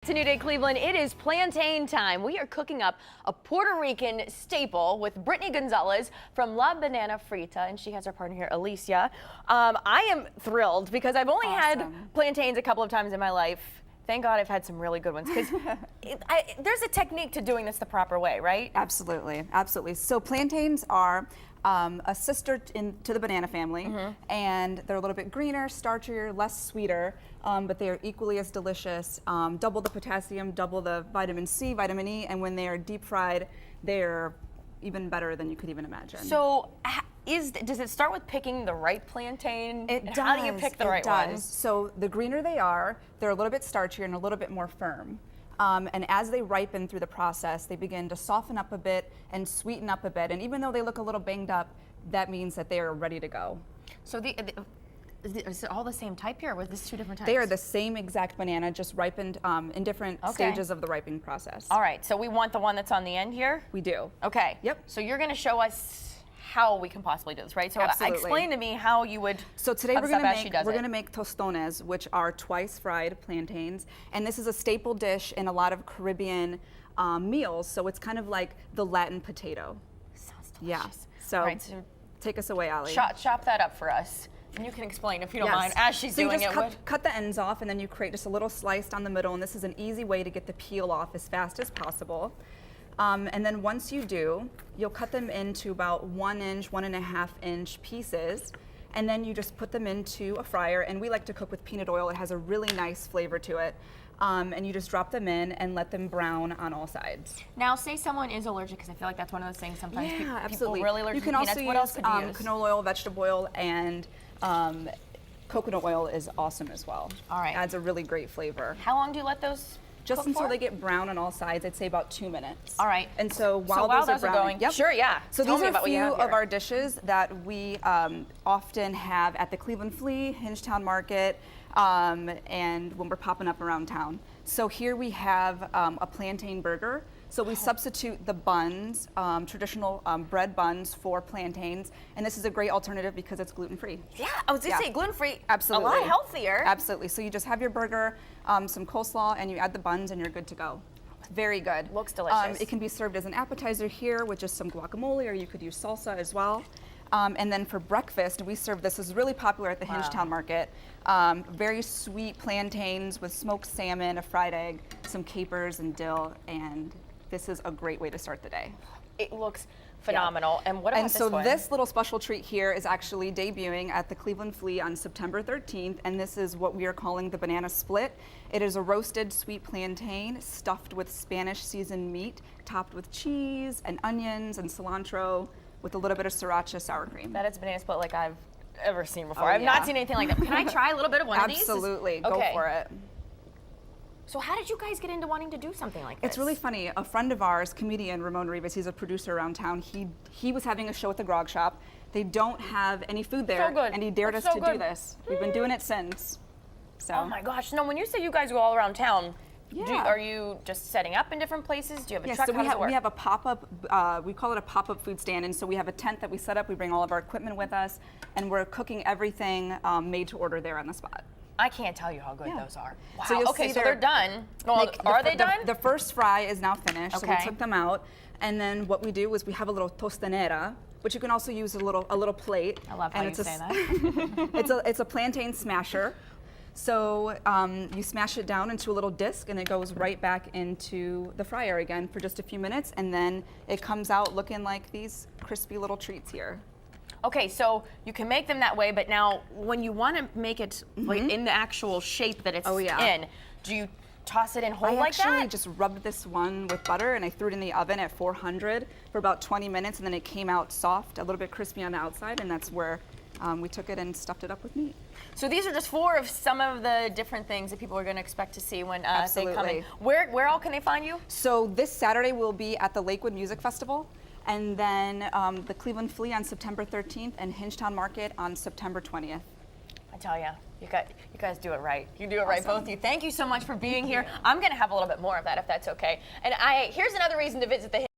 It's a new day, Cleveland. It is plantain time. We are cooking up a Puerto Rican staple with Brittany Gonzalez from Banana Frita, and she has her partner here, Alicia. I am thrilled because I've only had plantains a couple of times in my life. Thank God I've had some really good ones because there's a technique to doing this the proper way, right? Absolutely, absolutely. So plantains are a sister to the banana family, and they're a little bit greener, starchier, less sweeter, but they are equally as delicious. Double the potassium, double the vitamin C, vitamin E, and when they are deep fried, they're even better than you could even imagine. So does it start with picking the right plantain? It does. How do you pick the right ones? So the greener they are, they're a little bit starchier and a little bit more firm. And as they ripen through the process, they begin to soften up a bit and sweeten up a bit. And even though they look a little banged up, that means that they are ready to go. So is it all the same type here, or was this two different types? They are the same exact banana, just ripened in different stages of the ripening process. All right, so we want the one that's on the end here? We do. Okay. Yep. So you're going to show us how we can possibly do this, right? So Absolutely. explain to me how you would. So today we're going to make tostones, which are twice fried plantains, and this is a staple dish in a lot of Caribbean meals. So it's kind of like the Latin potato. Sounds delicious. Yeah. So, all right, so take us away, Ali. Chop that up for us. And you can explain, if you don't mind, as she's doing it. So you just cut the ends off, and then you create just a little slice down the middle, and this is an easy way to get the peel off as fast as possible. And then once you do, you'll cut them into about 1 inch, 1.5 inch pieces, and then you just put them into a fryer, and we like to cook with peanut oil. It has a really nice flavor to it. And you just drop them in and let them brown on all sides. Now, say someone is allergic, because I feel like that's one of those things sometimes absolutely. people really allergic to peanuts. You What can else also could you use use? canola oil, vegetable oil, and coconut oil is awesome as well. All right. Adds a really great flavor. How long do you let those Just cook until for? they get brown on all sides. I'd say about 2 minutes. All right. And so while those are browning, going, sure, yeah. So Tell these me are about a what you few have here. of our dishes that we often have at the Cleveland Flea, Hingetown Market, and when we're popping up around town. So here we have a plantain burger. So we substitute the buns, traditional bread buns, for plantains, and this is a great alternative because it's gluten-free. Yeah, I was just saying gluten-free. Absolutely. A lot healthier. Absolutely. So you just have your burger, some coleslaw, and you add the buns, and you're good to go. Very good. Looks delicious. It can be served as an appetizer here with just some guacamole, or you could use salsa as well. And then for breakfast, we serve this. This is really popular at the Hingetown Market. Very sweet plantains with smoked salmon, a fried egg, some capers and dill, and this is a great way to start the day. It looks phenomenal. And what about this one? And so this little special treat here is actually debuting at the Cleveland Flea on September 13th, and this is what we are calling the banana split. It is a roasted sweet plantain stuffed with Spanish seasoned meat, topped with cheese and onions and cilantro, with a little bit of sriracha sour cream. That is banana split like I've ever seen before. I've not seen anything like that. Can I try a little bit of one of these? Absolutely. Go for it. So how did you guys get into wanting to do something like this? It's really funny. A friend of ours, comedian Ramon Rivas, he's a producer around town. He was having a show at the Grog Shop. They don't have any food there, and he dared us to do this. We've been doing it since. So. Oh my gosh! No, when you say you guys go all around town, yeah. Are you just setting up in different places? Do you have a truck? So we have a pop-up. We call it a pop-up food stand, and so we have a tent that we set up. We bring all of our equipment with us, and we're cooking everything made to order there on the spot. I can't tell you how good those are. Wow. So okay, so they're done. Well, are they done? The first fry is now finished, so we took them out. And then what we do is we have a little tostanera, which you can also use a little plate. I love how you say that. It's a plantain smasher. So you smash it down into a little disc, and it goes right back into the fryer again for just a few minutes, and then it comes out looking like these crispy little treats here. Okay, so you can make them that way, but now when you want to make it like in the actual shape that it's in, do you toss it in whole like that? I actually just rubbed this one with butter, and I threw it in the oven at 400 for about 20 minutes, and then it came out soft, a little bit crispy on the outside, and that's where we took it and stuffed it up with meat. So these are just 4 of some of the different things that people are going to expect to see when they come in. Where all can they find you? So this Saturday we'll be at the Lakewood Music Festival, and then the Cleveland Flea on September 13th, and Hingetown Market on September 20th. I tell you, you guys do it right. You do it right, both of you. Thank you so much for being here. I'm going to have a little bit more of that if that's okay. And here's another reason to visit the